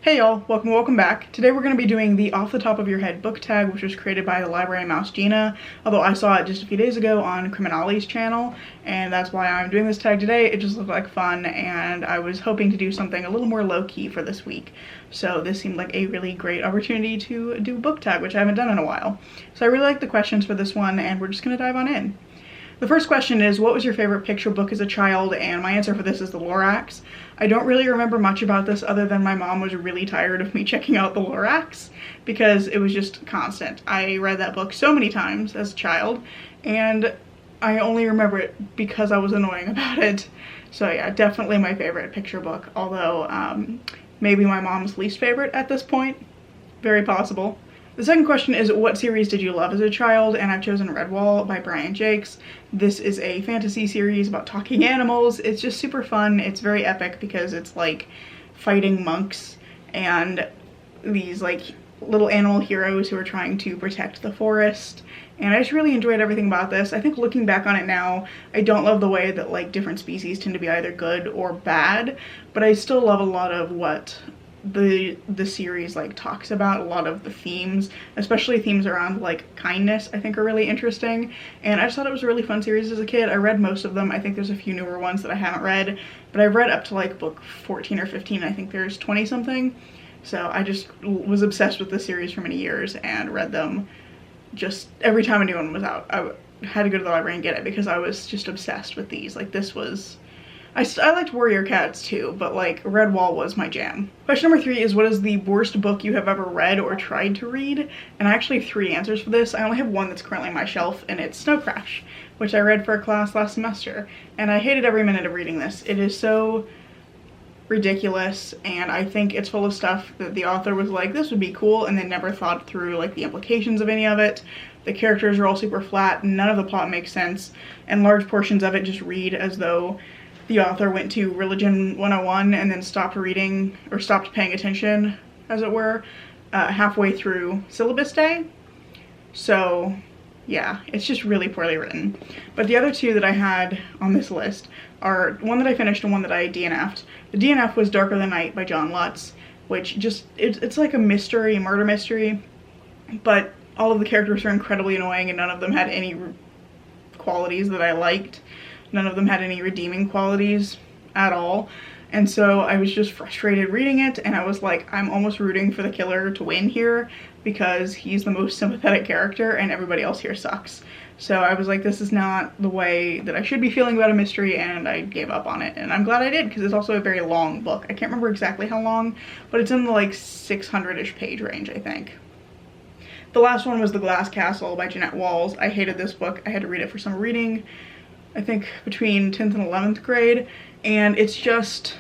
Hey y'all, welcome back. Today we're going to be doing the off the top of your head book tag, which was created by the library mouse Gina, although I saw it just a few days ago on Criminali's channel, and that's why I'm doing this tag today. It just looked like fun, and I was hoping to do something a little more low-key for this week, so this seemed like a really great opportunity to do a book tag, which I haven't done in a while. So I really like the questions for this one, and we're just going to dive on in. The first question is, what was your favorite picture book as a child? And my answer for this is The Lorax. I don't really remember much about this other than my mom was really tired of me checking out The Lorax because it was just constant. I read that book so many times as a child, and I only remember it because I was annoying about it. So yeah, definitely my favorite picture book, although maybe my mom's least favorite at this point. Very possible. The second question is, what series did you love as a child? And I've chosen Redwall by Brian Jakes. This is a fantasy series about talking animals. It's just super fun. It's very epic because it's like fighting monks and these like little animal heroes who are trying to protect the forest. And I just really enjoyed everything about this. I think looking back on it now, I don't love the way that like different species tend to be either good or bad, but I still love a lot of what the series like talks about. A lot of the themes, especially themes around like kindness, I think are really interesting, and I just thought it was a really fun series as a kid. I read most of them. I think there's a few newer ones that I haven't read, but I've read up to like book 14 or 15. I think there's 20 something, so I just was obsessed with the series for many years and read them just every time a new one was out. I had to go to the library and get it because I was just obsessed with these. Like this was, I liked Warrior Cats too, but like Redwall was my jam. Question number 3 is, what is the worst book you have ever read or tried to read? And I actually have 3 answers for this. I only have one that's currently on my shelf, and it's Snow Crash, which I read for a class last semester, and I hated every minute of reading this. It is so ridiculous, and I think it's full of stuff that the author was like, this would be cool, and then never thought through like the implications of any of it. The characters are all super flat, none of the plot makes sense, and large portions of it just read as though the author went to Religion 101 and then stopped reading, or stopped paying attention, as it were, halfway through syllabus day. So yeah, it's just really poorly written. But the other 2 that I had on this list are one that I finished and one that I DNF'd. The DNF was Darker Than Night by John Lutz, which just, it's like a mystery, murder mystery, but all of the characters are incredibly annoying and none of them had any qualities that I liked. None of them had any redeeming qualities at all. And so I was just frustrated reading it, and I was like, I'm almost rooting for the killer to win here because he's the most sympathetic character and everybody else here sucks. So I was like, this is not the way that I should be feeling about a mystery, and I gave up on it. And I'm glad I did because it's also a very long book. I can't remember exactly how long, but it's in the like 600-ish page range, I think. The last one was The Glass Castle by Jeanette Walls. I hated this book. I had to read it for summer reading, I think between 10th and 11th grade, and it's just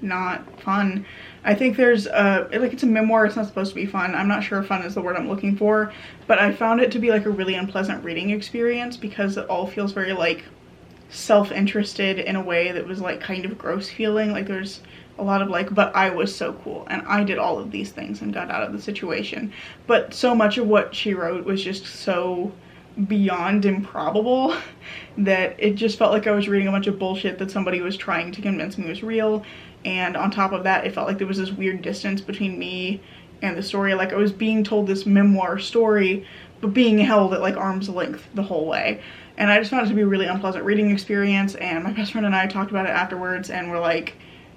not fun. I think there's like, it's a memoir, it's not supposed to be fun. I'm not sure if fun is the word I'm looking for, but I found it to be like a really unpleasant reading experience because it all feels very like self-interested in a way that was like kind of gross feeling. Like there's a lot of like, but I was so cool and I did all of these things and got out of the situation. But so much of what she wrote was just so beyond improbable that it just felt like I was reading a bunch of bullshit that somebody was trying to convince me was real. And on top of that, it felt like there was this weird distance between me and the story. Like I was being told this memoir story, but being held at like arm's length the whole way. And I just found it to be a really unpleasant reading experience, and my best friend and I talked about it afterwards and we're like,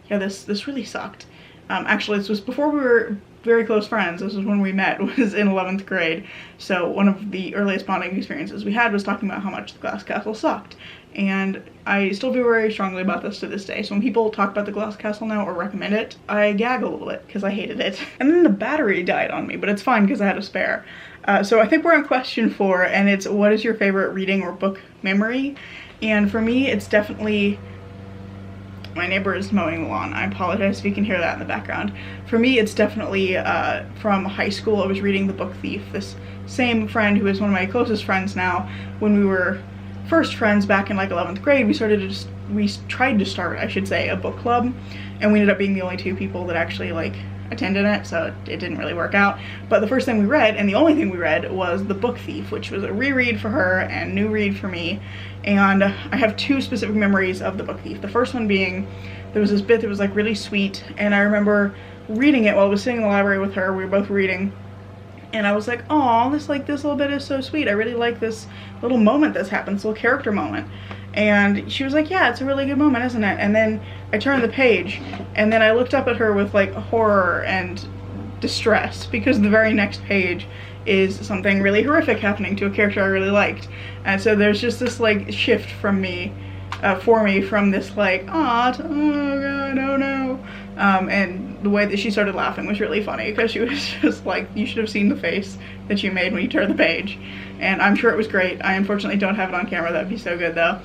yeah, this really sucked. Actually, this was before we were very close friends. This was when we met, was in 11th grade. So one of the earliest bonding experiences we had was talking about how much The Glass Castle sucked. And I still feel very strongly about this to this day. So when people talk about The Glass Castle now or recommend it, I gag a little bit because I hated it. And then the battery died on me, but it's fine because I had a spare. So I think we're on question 4, and it's, what is your favorite reading or book memory? And for me, it's definitely, my neighbor is mowing the lawn. I apologize if you can hear that in the background. For me, it's definitely from high school. I was reading The Book Thief. This same friend who is one of my closest friends now, when we were first friends back in like 11th grade, we tried to start, I should say, a book club, and we ended up being the only 2 people that actually like attended it, so it didn't really work out. But the first thing we read, and the only thing we read, was The Book Thief, which was a reread for her and new read for me. And I have 2 specific memories of The Book Thief. The first one being, there was this bit that was like really sweet, and I remember reading it while I was sitting in the library with her. We were both reading, and I was like, oh, this little bit is so sweet. I really like this little moment that's happened, this little character moment. And she was like, yeah, it's a really good moment, isn't it? And then I turned the page, and then I looked up at her with like horror and distress, because the very next page is something really horrific happening to a character I really liked. And so there's just this like shift from me, for me, from this like, oh god, oh no. And the way that she started laughing was really funny, because she was just like, you should have seen the face that she made when you turned the page. And I'm sure it was great. I unfortunately don't have it on camera. That'd be so good though.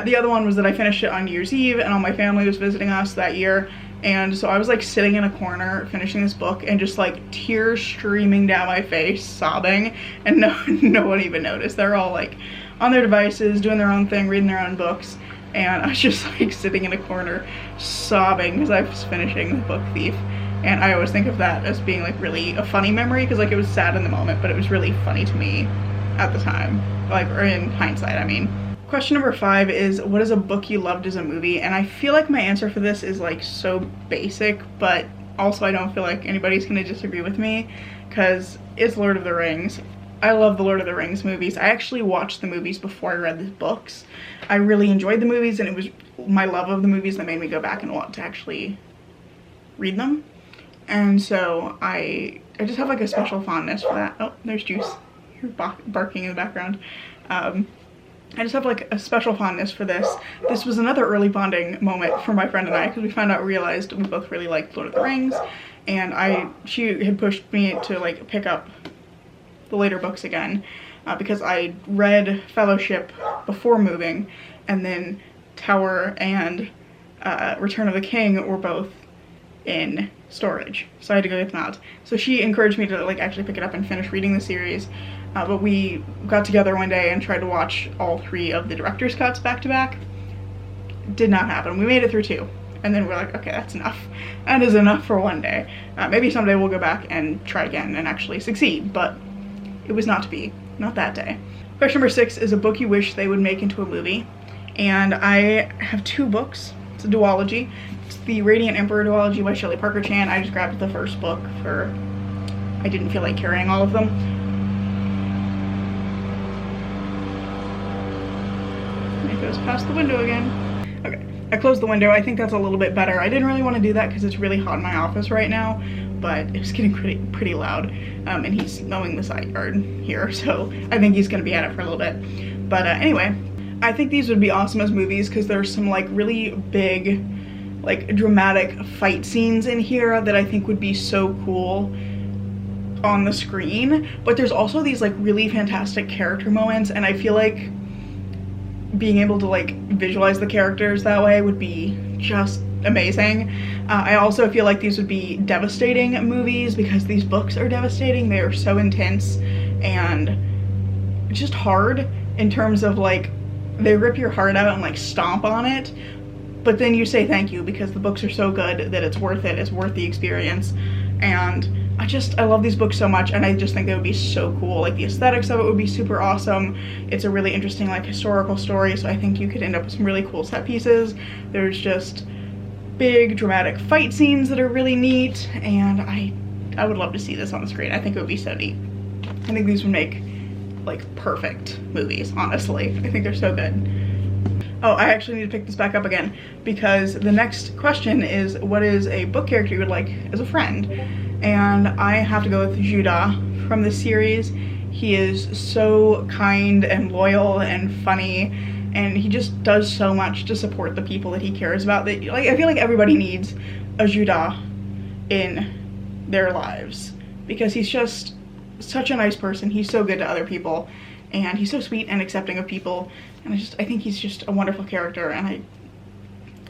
The other one was that I finished it on New Year's Eve, and all my family was visiting us that year. And so I was like sitting in a corner finishing this book, and just like tears streaming down my face, sobbing, and no one even noticed. They're all like on their devices, doing their own thing, reading their own books, and I was just like sitting in a corner sobbing because I was finishing the book Thief. And I always think of that as being like really a funny memory, because like it was sad in the moment, but it was really funny to me at the time, like, or in hindsight, I mean. Question number 5 is, what is a book you loved as a movie? And I feel like my answer for this is like so basic, but also I don't feel like anybody's gonna disagree with me, because it's Lord of the Rings. I love the Lord of the Rings movies. I actually watched the movies before I read the books. I really enjoyed the movies, and it was my love of the movies that made me go back and want to actually read them. And so I just have like a special fondness for that. Oh, there's Juice. You're barking in the background. I just have like a special fondness for this. This was another early bonding moment for my friend and I, because we realized we both really liked Lord of the Rings, and she had pushed me to like pick up the later books again, because I read Fellowship before moving, and then Tower and Return of the King were both in storage, so I had to go get them out. So she encouraged me to like actually pick it up and finish reading the series. But we got together one day and tried to watch all 3 of the director's cuts back to back. Did not happen. We made it through 2, and then we're like, okay, that's enough. That is enough for one day. Maybe someday we'll go back and try again and actually succeed, but it was not to be. Not that day. Question number 6 is a book you wish they would make into a movie. And I have 2 books. It's a duology. It's the Radiant Emperor duology by Shelley Parker Chan. I just grabbed the first book for, I didn't feel like carrying all of them. It goes past the window again. Okay, I closed the window. I think that's a little bit better. I didn't really want to do that because it's really hot in my office right now, but it was getting pretty loud. And he's mowing the side yard here, so I think he's gonna be at it for a little bit. But anyway, I think these would be awesome as movies, because there's some like really big, like dramatic fight scenes in here that I think would be so cool on the screen. But there's also these like really fantastic character moments, and I feel like being able to like visualize the characters that way would be just amazing. I also feel like these would be devastating movies, because these books are devastating. They are so intense and just hard in terms of like, they rip your heart out and like stomp on it, but then you say thank you because the books are so good that it's worth it. It's worth the experience. And I love these books so much, and I just think they would be so cool. Like the aesthetics of it would be super awesome. It's a really interesting like historical story, so I think you could end up with some really cool set pieces. There's just big dramatic fight scenes that are really neat, and I would love to see this on the screen. I think it would be so neat. I think these would make like perfect movies, honestly. I think they're so good. Oh, I actually need to pick this back up again, because the next question is, what is a book character you would like as a friend? And I have to go with Judah from the series. He is so kind and loyal and funny, and he just does so much to support the people that he cares about. That, like, I feel like everybody needs a Judah in their lives, because he's just such a nice person. He's so good to other people, and he's so sweet and accepting of people, and I think he's just a wonderful character, and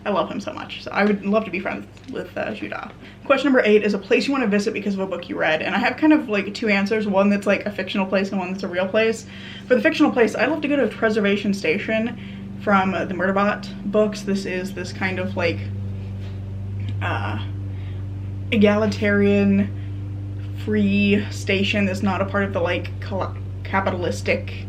I love him so much. So I would love to be friends with Judah. Question number 8 is a place you want to visit because of a book you read. And I have kind of like 2 answers, one that's like a fictional place and one that's a real place. For the fictional place, I'd love to go to Preservation Station from the Murderbot books. This is this kind of like egalitarian, free station that's not a part of the like capitalistic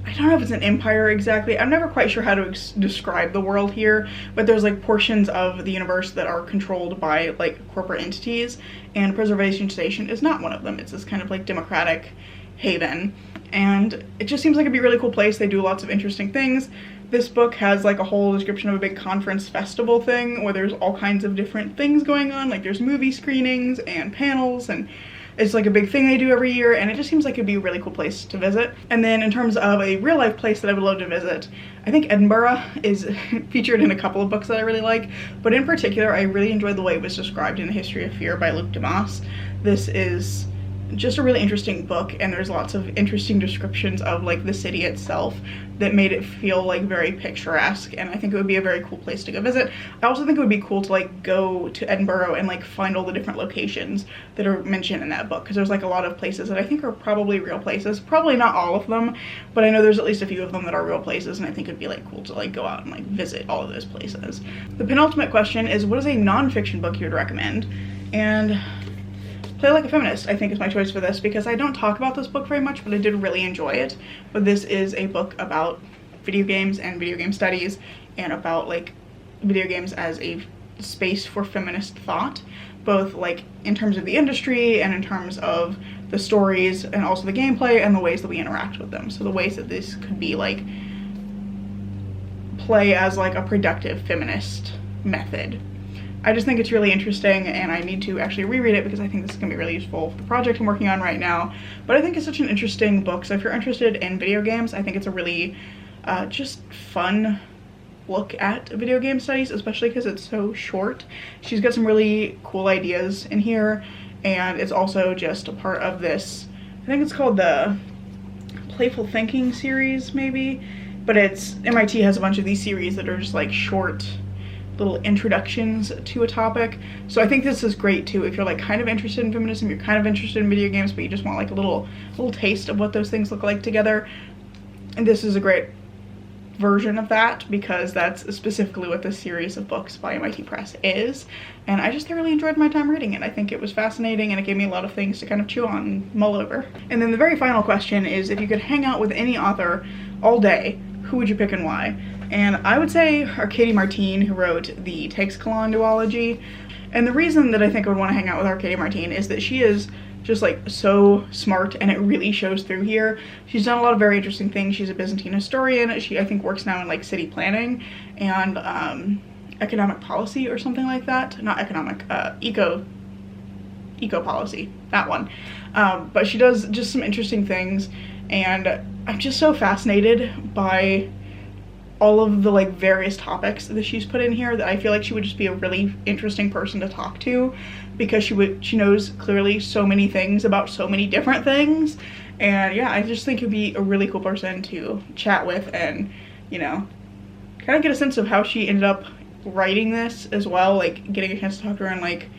I don't know if it's an empire exactly. I'm never quite sure how to describe the world here, but there's like portions of the universe that are controlled by like corporate entities, and Preservation Station is not one of them. It's this kind of like democratic haven, and it just seems like it'd be a really cool place. They do lots of interesting things. This book has like a whole description of a big conference festival thing where there's all kinds of different things going on, like there's movie screenings and panels, and it's like a big thing they do every year, and it just seems like it'd be a really cool place to visit. And then in terms of a real life place that I would love to visit, I think Edinburgh is featured in a couple of books that I really like, but in particular I really enjoyed the way it was described in A History of Fear by Luc Dumas. This is just a really interesting book, and there's lots of interesting descriptions of like the city itself that made it feel like very picturesque, and I think it would be a very cool place to go visit. I also think it would be cool to like go to Edinburgh and like find all the different locations that are mentioned in that book, because there's like a lot of places that I think are probably real places. Probably not all of them, but I know there's at least a few of them that are real places, and I think it'd be like cool to like go out and like visit all of those places. The penultimate question is, what is a nonfiction book you would recommend? And Play Like a Feminist, I think, is my choice for this, because I don't talk about this book very much, but I did really enjoy it. But this is a book about video games and video game studies, and about like video games as a space for feminist thought, both like in terms of the industry and in terms of the stories, and also the gameplay and the ways that we interact with them. So the ways that this could be like play as like a productive feminist method. I just think it's really interesting, and I need to actually reread it because I think this is going to be really useful for the project I'm working on right now. But I think it's such an interesting book, so if you're interested in video games, I think it's a really just fun look at video game studies, especially because it's so short. She's got some really cool ideas in here, and it's also just a part of this, I think it's called the Playful Thinking series maybe, but it's MIT has a bunch of these series that are just like short little introductions to a topic. So I think this is great too if you're like kind of interested in feminism, you're kind of interested in video games, but you just want like a little taste of what those things look like together. And this is a great version of that, because that's specifically what this series of books by MIT Press is. And I just thoroughly enjoyed my time reading it. I think it was fascinating, and it gave me a lot of things to kind of chew on and mull over. And then the very final question is, if you could hang out with any author all day, who would you pick and why? And I would say Arkady Martine, who wrote the Teixetlon duology. And the reason that I think I would want to hang out with Arkady Martine is that she is just like so smart, and it really shows through here. She's done a lot of very interesting things. She's a Byzantine historian. She, I think, works now in like city planning and economic policy or something like that. Not economic, eco policy, that one. But she does just some interesting things, and I'm just so fascinated by all of the like various topics that she's put in here, that I feel like she would just be a really interesting person to talk to, because she knows clearly so many things about so many different things. And yeah, I just think it'd be a really cool person to chat with, and you know, kind of get a sense of how she ended up writing this as well, like getting a chance to talk to her and like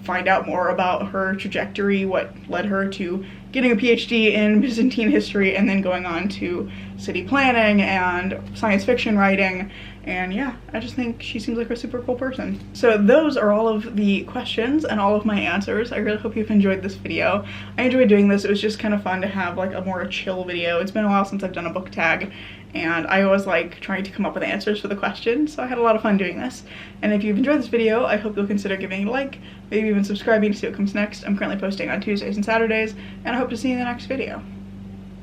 find out more about her trajectory, what led her to getting a PhD in Byzantine history and then going on to city planning and science fiction writing. And yeah, I just think she seems like a super cool person. So those are all of the questions and all of my answers. I really hope you've enjoyed this video. I enjoyed doing this. It was just kind of fun to have like a more chill video. It's been a while since I've done a book tag, and I always like trying to come up with answers for the questions, so I had a lot of fun doing this. And if you've enjoyed this video, I hope you'll consider giving it a like, maybe even subscribing to see what comes next. I'm currently posting on Tuesdays and Saturdays, and I hope to see you in the next video.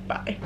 Bye.